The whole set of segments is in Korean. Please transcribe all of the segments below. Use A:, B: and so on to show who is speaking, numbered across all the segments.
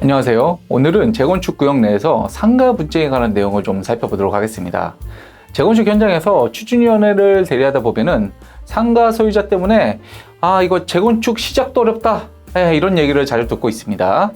A: 안녕하세요. 오늘은 재건축 구역 내에서 상가 분쟁에 관한 내용을 좀 살펴보도록 하겠습니다. 재건축 현장에서 추진위원회를 대리하다 보면은 상가 소유자 때문에 이거 재건축 시작도 어렵다 이런 얘기를 자주 듣고 있습니다.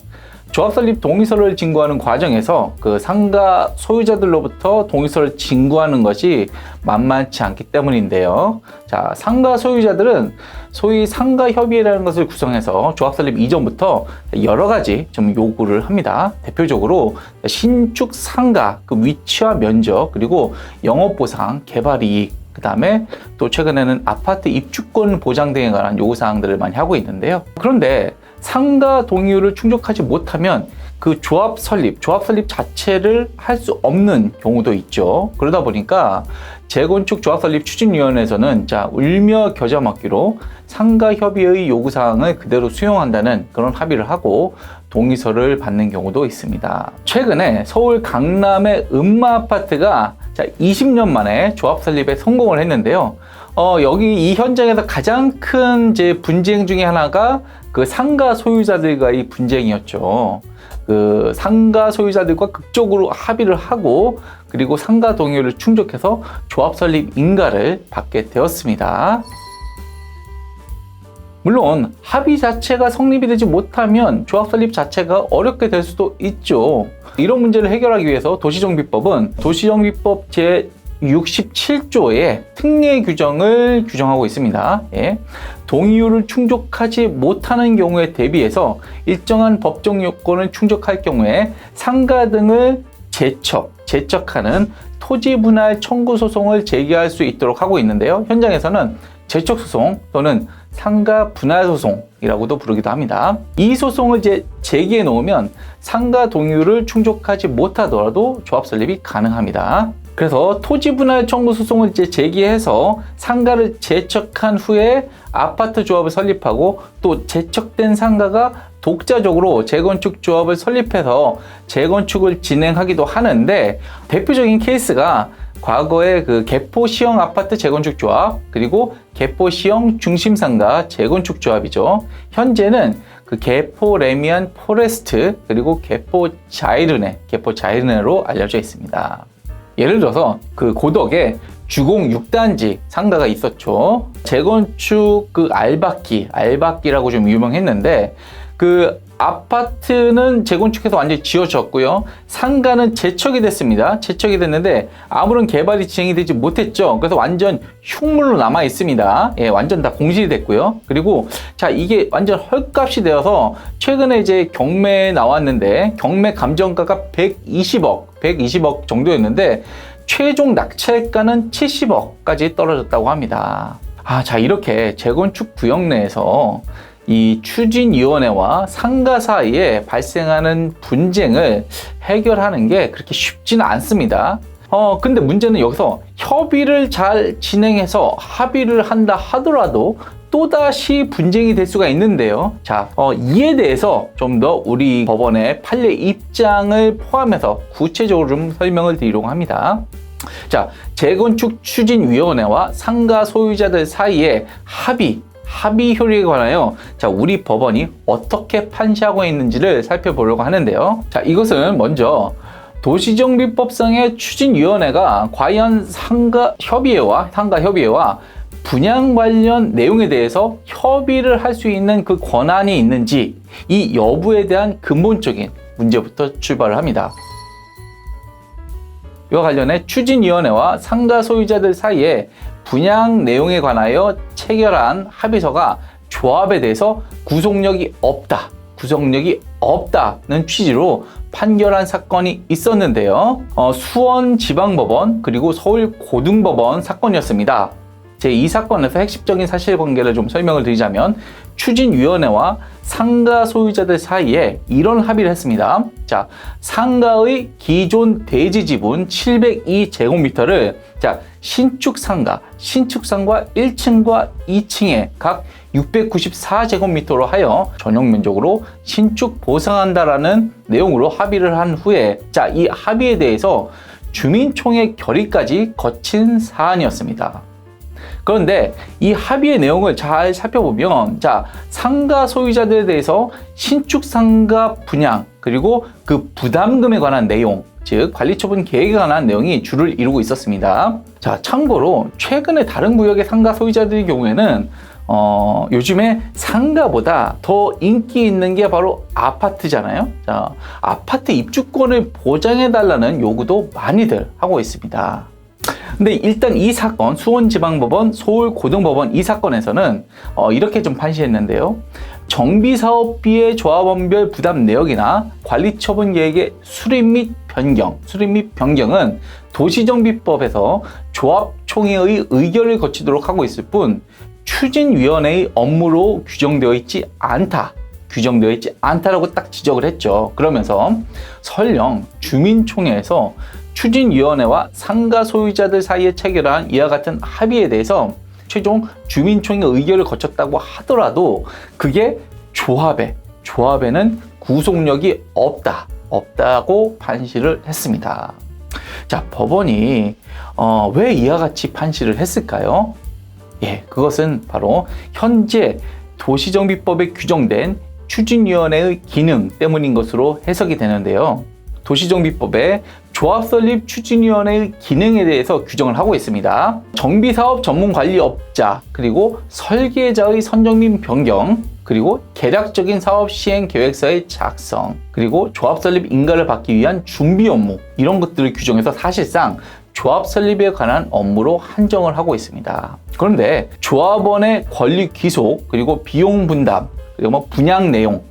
A: 조합 설립 동의서를 진구하는 과정에서 그 상가 소유자들로부터 동의서를 진구하는 것이 만만치 않기 때문인데요. 자, 상가 소유자들은 소위 상가협의회라는 것을 구성해서 조합 설립 이전부터 여러 가지 좀 요구를 합니다. 대표적으로 신축 상가 그 위치와 면적, 그리고 영업보상, 개발이익, 그 다음에 또 최근에는 아파트 입주권 보장 등에 관한 요구사항들을 많이 하고 있는데요. 그런데 상가 동의율을 충족하지 못하면 그 조합 설립 자체를 할 수 없는 경우도 있죠. 그러다 보니까 재건축 조합 설립 추진위원회에서는 울며 겨자 먹기로 상가협의회의 요구사항을 그대로 수용한다는 그런 합의를 하고 동의서를 받는 경우도 있습니다. 최근에 서울 강남의 음마아파트가 20년 만에 조합 설립에 성공을 했는데요. 여기 이 현장에서 가장 큰 분쟁 중에 하나가 그 상가 소유자들과의 분쟁이었죠. 그 상가 소유자들과 극적으로 합의를 하고 그리고 상가 동의율을 충족해서 조합 설립 인가를 받게 되었습니다. 물론 합의 자체가 성립이 되지 못하면 조합 설립 자체가 어렵게 될 수도 있죠. 이런 문제를 해결하기 위해서 도시정비법은 도시정비법 제67조의 특례 규정을 규정하고 있습니다. 동의율을 충족하지 못하는 경우에 대비해서 일정한 법정 요건을 충족할 경우에 상가 등을 제척하는 토지분할 청구 소송을 제기할 수 있도록 하고 있는데요. 현장에서는 제척소송 또는 상가 분할 소송이라고도 부르기도 합니다. 이 소송을 제기해 놓으면 상가 동의율을 충족하지 못하더라도 조합 설립이 가능합니다. 그래서 토지 분할 청구 소송을 제기해서 상가를 제척한 후에 아파트 조합을 설립하고 또 제척된 상가가 독자적으로 재건축 조합을 설립해서 재건축을 진행하기도 하는데, 대표적인 케이스가 과거에 그 개포시형 아파트 재건축 조합, 그리고 개포시형 중심상가 재건축 조합이죠. 현재는 그 개포 레미안 포레스트, 그리고 개포 자이르네로 알려져 있습니다. 예를 들어서 그 고덕에 주공 6단지 상가가 있었죠. 재건축 그 알박기라고 좀 유명했는데, 그 아파트는 재건축해서 완전히 지어졌고요. 상가는 제척이 됐습니다. 제척이 됐는데 아무런 개발이 진행이 되지 못했죠. 그래서 완전 흉물로 남아 있습니다. 완전 다 공실이 됐고요. 그리고 이게 완전 헐값이 되어서 최근에 경매에 나왔는데 경매 감정가가 120억 정도였는데 최종 낙찰가는 70억까지 떨어졌다고 합니다. 이렇게 재건축 구역 내에서 이 추진위원회와 상가 사이에 발생하는 분쟁을 해결하는 게 그렇게 쉽지는 않습니다. 근데 문제는 여기서 협의를 잘 진행해서 합의를 한다 하더라도 또다시 분쟁이 될 수가 있는데요. 이에 대해서 좀 더 우리 법원의 판례 입장을 포함해서 구체적으로 좀 설명을 드리려고 합니다. 재건축 추진위원회와 상가 소유자들 사이에 합의 효력에 관하여 우리 법원이 어떻게 판시하고 있는지를 살펴보려고 하는데요. 이것은 먼저 도시정비법상의 추진위원회가 과연 상가협의회와 분양 관련 내용에 대해서 협의를 할 수 있는 그 권한이 있는지, 이 여부에 대한 근본적인 문제부터 출발을 합니다. 이와 관련해 추진위원회와 상가 소유자들 사이에 분양 내용에 관하여 체결한 합의서가 조합에 대해서 구속력이 없다는 취지로 판결한 사건이 있었는데요. 수원지방법원 그리고 서울고등법원 사건이었습니다. 이 사건에서 핵심적인 사실관계를 좀 설명을 드리자면, 추진위원회와 상가 소유자들 사이에 이런 합의를 했습니다. 상가의 기존 대지 지분 702제곱미터를 신축상가 1층과 2층에 각 694제곱미터로 하여 전용 면적으로 신축 보상한다라는 내용으로 합의를 한 후에 이 합의에 대해서 주민총회 결의까지 거친 사안이었습니다. 그런데 이 합의의 내용을 잘 살펴보면, 자, 상가 소유자들에 대해서 신축 상가 분양, 그리고 그 부담금에 관한 내용, 즉 관리처분 계획에 관한 내용이 주를 이루고 있었습니다. 자, 참고로 최근에 다른 구역의 상가 소유자들의 경우에는 요즘에 상가보다 더 인기 있는 게 바로 아파트잖아요. 자, 아파트 입주권을 보장해달라는 요구도 많이들 하고 있습니다. 근데 일단 이 사건, 수원지방법원, 서울고등법원 이 사건에서는 이렇게 좀 판시했는데요. 정비사업비의 조합원별 부담 내역이나 관리처분 계획의 수립 및 변경은 도시정비법에서 조합총회의 의결을 거치도록 하고 있을 뿐 추진위원회의 업무로 규정되어 있지 않다라고 딱 지적을 했죠. 그러면서 설령 주민총회에서 추진위원회와 상가 소유자들 사이에 체결한 이와 같은 합의에 대해서 최종 주민총회 의결을 거쳤다고 하더라도 그게 조합에는 구속력이 없다고 판시를 했습니다. 자, 법원이 왜 이와 같이 판시를 했을까요? 예, 그것은 바로 현재 도시정비법에 규정된 추진위원회의 기능 때문인 것으로 해석이 되는데요. 도시정비법에 조합설립 추진위원회의 기능에 대해서 규정을 하고 있습니다. 정비사업 전문관리업자, 그리고 설계자의 선정 및 변경, 그리고 개략적인 사업 시행 계획서의 작성, 그리고 조합 설립 인가를 받기 위한 준비 업무, 이런 것들을 규정해서 사실상 조합 설립에 관한 업무로 한정을 하고 있습니다. 그런데 조합원의 권리 귀속, 그리고 비용 분담, 그리고 분양 내용,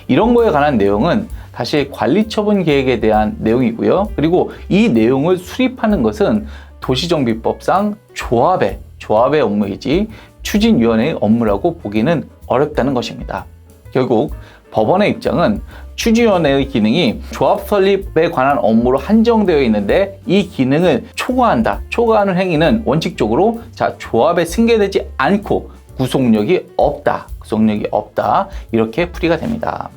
A: 이런 거에 관한 내용은 다시 관리처분 계획에 대한 내용이고요. 그리고 이 내용을 수립하는 것은 도시정비법상 조합의 업무이지 추진위원회의 업무라고 보기는 어렵다는 것입니다. 결국 법원의 입장은 추진위원회의 기능이 조합 설립에 관한 업무로 한정되어 있는데 이 기능을 초과하는 행위는 원칙적으로 조합에 승계되지 않고 구속력이 없다 이렇게 풀이가 됩니다.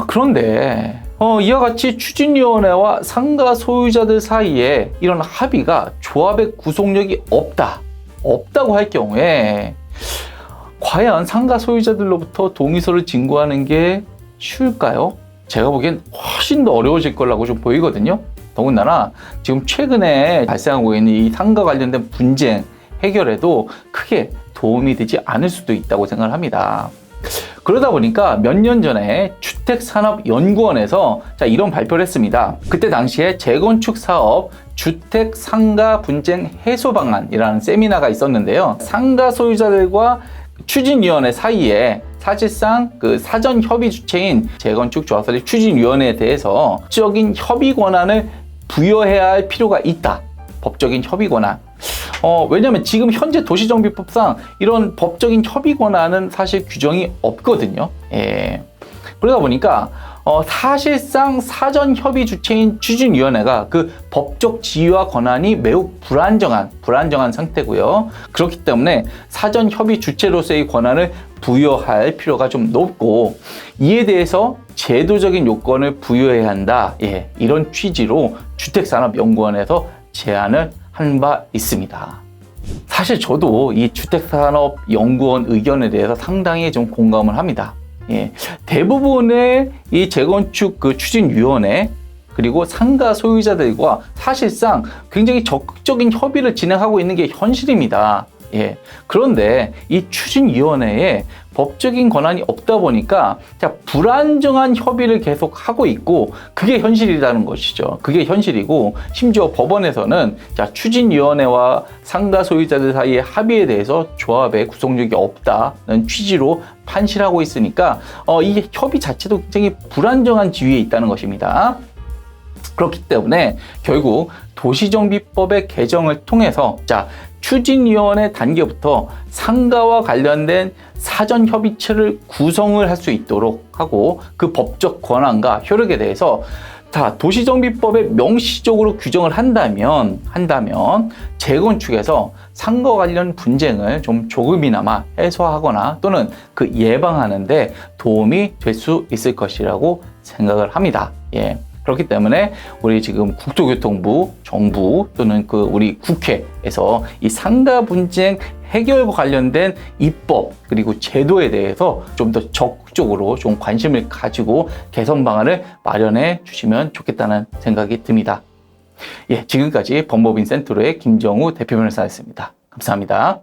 A: 그런데 이와 같이 추진위원회와 상가 소유자들 사이에 이런 합의가 조합의 구속력이 없다고 할 경우에 과연 상가 소유자들로부터 동의서를 진구하는 게 쉬울까요? 제가 보기엔 훨씬 더 어려워질 거라고 좀 보이거든요. 더군다나 지금 최근에 발생하고 있는 이 상가 관련된 분쟁 해결에도 크게 도움이 되지 않을 수도 있다고 생각을 합니다. 그러다 보니까 몇 년 전에 주택산업연구원에서 이런 발표를 했습니다. 그때 당시에 재건축 사업 주택 상가 분쟁 해소 방안이라는 세미나가 있었는데요. 상가 소유자들과 추진위원회 사이에 사실상 그 사전 협의 주체인 재건축 조합설립 추진위원회에 대해서 법적인 협의 권한을 부여해야 할 필요가 있다. 법적인 협의 권한. 왜냐하면 지금 현재 도시정비법상 이런 법적인 협의 권한은 사실 규정이 없거든요. 예. 그러다 보니까 사실상 사전 협의 주체인 추진위원회가 그 법적 지위와 권한이 매우 불안정한 상태고요. 그렇기 때문에 사전 협의 주체로서의 권한을 부여할 필요가 좀 높고 이에 대해서 제도적인 요건을 부여해야 한다. 예, 이런 취지로 주택산업연구원에서 제안을 한 바 있습니다. 사실 저도 이 주택산업연구원 의견에 대해서 상당히 좀 공감을 합니다. 예, 대부분의 이 재건축 그 추진위원회 그리고 상가 소유자들과 사실상 굉장히 적극적인 협의를 진행하고 있는 게 현실입니다. 예, 그런데 이 추진위원회에 법적인 권한이 없다 보니까 불안정한 협의를 계속 하고 있고 그게 현실이라는 것이죠. 그게 현실이고 심지어 법원에서는 추진위원회와 상가 소유자들 사이의 합의에 대해서 조합의 구속력이 없다는 취지로 판시를 하고 있으니까 이 협의 자체도 굉장히 불안정한 지위에 있다는 것입니다. 그렇기 때문에 결국 도시정비법의 개정을 통해서 추진위원회 단계부터 상가와 관련된 사전협의체를 구성을 할 수 있도록 하고 그 법적 권한과 효력에 대해서 도시정비법에 명시적으로 규정을 한다면 재건축에서 상가 관련 분쟁을 좀 조금이나마 해소하거나 또는 그 예방하는 데 도움이 될 수 있을 것이라고 생각을 합니다. 예. 그렇기 때문에 우리 지금 국토교통부, 정부 또는 우리 국회에서 이 상가 분쟁 해결과 관련된 입법 그리고 제도에 대해서 좀 더 적극적으로 좀 관심을 가지고 개선 방안을 마련해 주시면 좋겠다는 생각이 듭니다. 예, 지금까지 법무법인 센트로의 김정우 대표 변호사였습니다. 감사합니다.